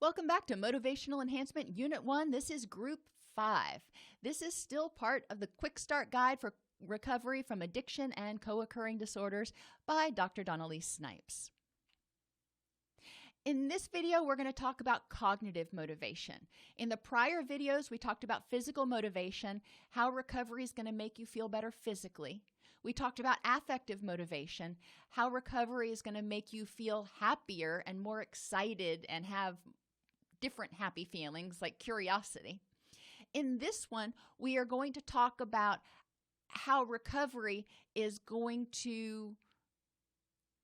Welcome back to Motivational Enhancement Unit 1. This is Group 5. This is still part of the Quickstart Guide for Recovery from Addiction and Co-occurring Disorders by Dr. Dawn-Elise Snipes. In this video, we're going to talk about cognitive motivation. In the prior videos, we talked about physical motivation, how recovery is going to make you feel better physically. We talked about affective motivation, how recovery is going to make you feel happier and more excited and have different happy feelings like curiosity. In this one, we are going to talk about how recovery is going to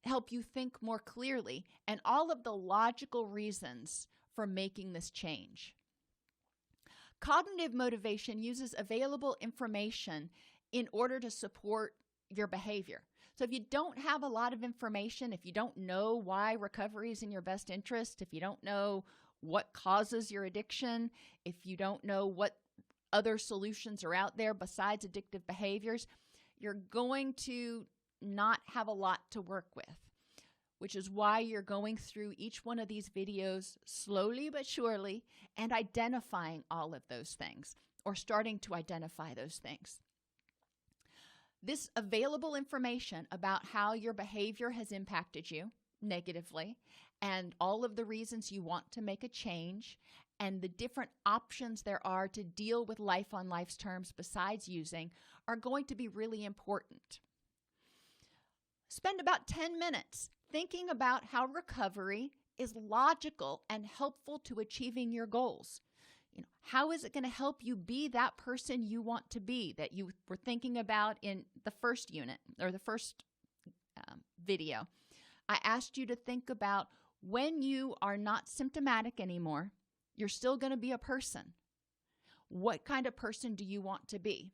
help you think more clearly and all of the logical reasons for making this change. Cognitive motivation uses available information in order to support your behavior. So if you don't have a lot of information, if you don't know why recovery is in your best interest, if you don't know what causes your addiction, if you don't know what other solutions are out there besides addictive behaviors, you're going to not have a lot to work with, which is why you're going through each one of these videos slowly but surely and identifying all of those things or starting to identify those things. This available information about how your behavior has impacted you negatively and all of the reasons you want to make a change and the different options there are to deal with life on life's terms besides using are going to be really important. Spend about 10 minutes thinking about how recovery is logical and helpful to achieving your goals. How is it going to help you be that person you want to be that you were thinking about in the first unit or the first video? I asked you to think about when you are not symptomatic anymore, you're still going to be a person. What kind of person do you want to be?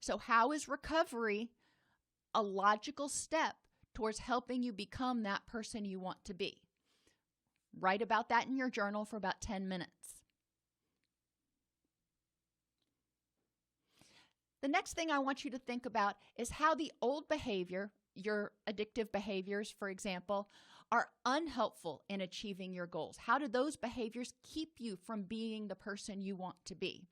So how is recovery a logical step towards helping you become that person you want to be? Write about that in your journal for about 10 minutes. The next thing I want you to think about is how the old behavior, your addictive behaviors, for example, are unhelpful in achieving your goals. How do those behaviors keep you from being the person you want to be?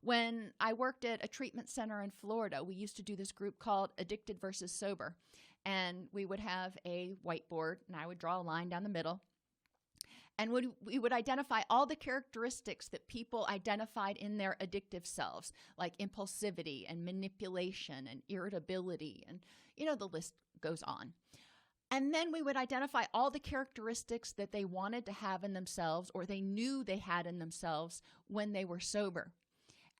When I worked at a treatment center in Florida, we used to do this group called Addicted versus Sober. And we would have a whiteboard, and I would draw a line down the middle. And we would identify all the characteristics that people identified in their addictive selves, like impulsivity and manipulation and irritability, and the list goes on. And then we would identify all the characteristics that they wanted to have in themselves or they knew they had in themselves when they were sober.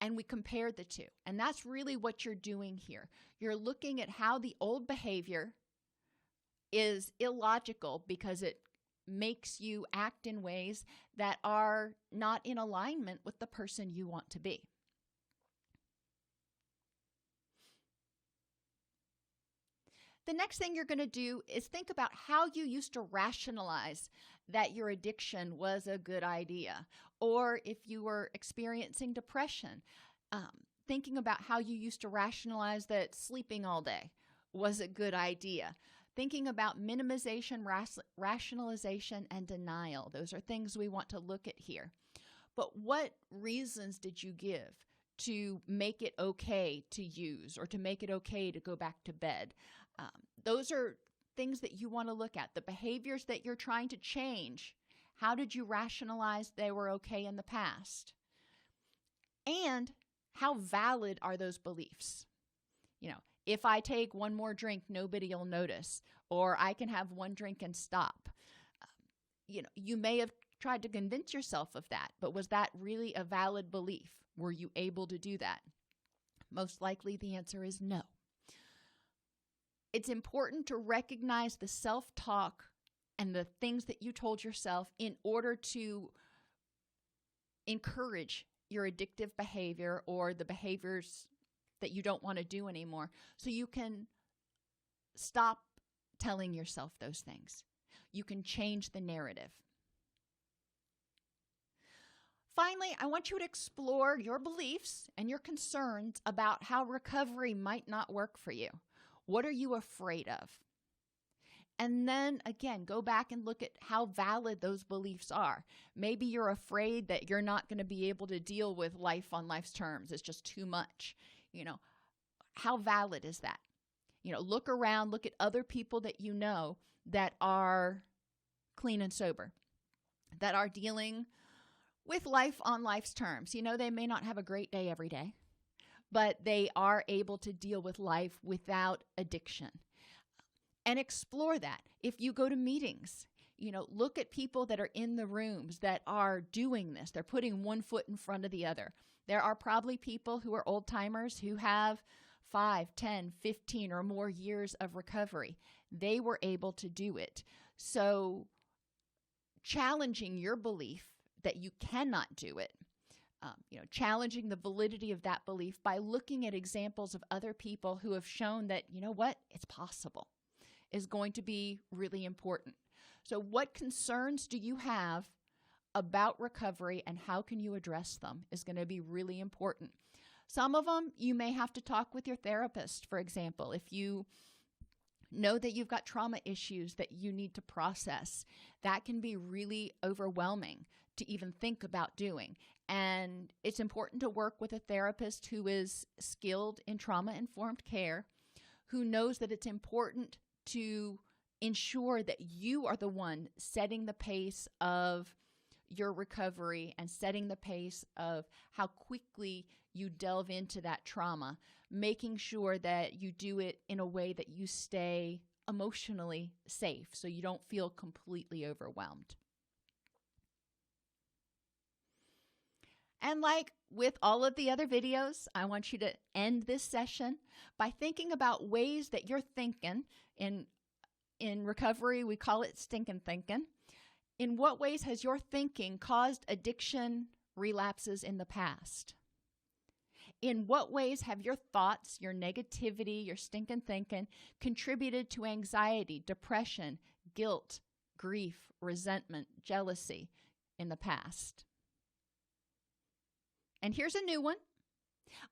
And we compared the two. And that's really what you're doing here. You're looking at how the old behavior is illogical because it makes you act in ways that are not in alignment with the person you want to be. The next thing you're going to do is think about how you used to rationalize that your addiction was a good idea. Or if you were experiencing depression, thinking about how you used to rationalize that sleeping all day was a good idea. Thinking about minimization, rationalization, and denial. Those are things we want to look at here. But what reasons did you give to make it okay to use or to make it okay to go back to bed? Those are things that you want to look at. The behaviors that you're trying to change, how did you rationalize they were okay in the past? And how valid are those beliefs? If I take one more drink, nobody will notice, or I can have one drink and stop. You may have tried to convince yourself of that, but was that really a valid belief? Were you able to do that? Most likely the answer is no. It's important to recognize the self-talk and the things that you told yourself in order to encourage your addictive behavior or the behaviors that you don't want to do anymore, so you can stop telling yourself those things. You can change the narrative. Finally, I want you to explore your beliefs and your concerns about how recovery might not work for you. What are you afraid of? And then again, go back and look at how valid those beliefs are. Maybe you're afraid that you're not going to be able to deal with life on life's terms. It's just too much. How valid is that? Look around, look at other people that you know that are clean and sober, that are dealing with life on life's terms. They may not have a great day every day, but they are able to deal with life without addiction. And explore that. If you go to meetings, look at people that are in the rooms that are doing this. They're putting one foot in front of the other. There are probably people who are old timers who have 5, 10, 15 or more years of recovery. They were able to do it. So challenging your belief that you cannot do it, challenging the validity of that belief by looking at examples of other people who have shown that, it's possible, is going to be really important. So what concerns do you have about recovery and how can you address them is going to be really important. Some of them you may have to talk with your therapist, for example, if you know that you've got trauma issues that you need to process. That can be really overwhelming to even think about doing. And it's important to work with a therapist who is skilled in trauma-informed care, who knows that it's important to ensure that you are the one setting the pace of your recovery and setting the pace of how quickly you delve into that trauma, making sure that you do it in a way that you stay emotionally safe so you don't feel completely overwhelmed. And like with all of the other videos, I want you to end this session by thinking about ways that you're thinking. In recovery, we call it stinking thinking. In what ways has your thinking caused addiction relapses in the past? In what ways have your thoughts, your negativity, your stinking thinking contributed to anxiety, depression, guilt, grief, resentment, jealousy in the past? And here's a new one.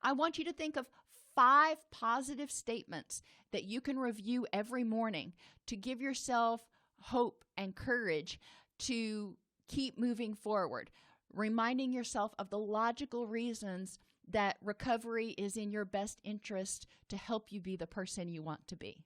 I want you to think of 5 positive statements that you can review every morning to give yourself hope and courage to keep moving forward, reminding yourself of the logical reasons that recovery is in your best interest to help you be the person you want to be.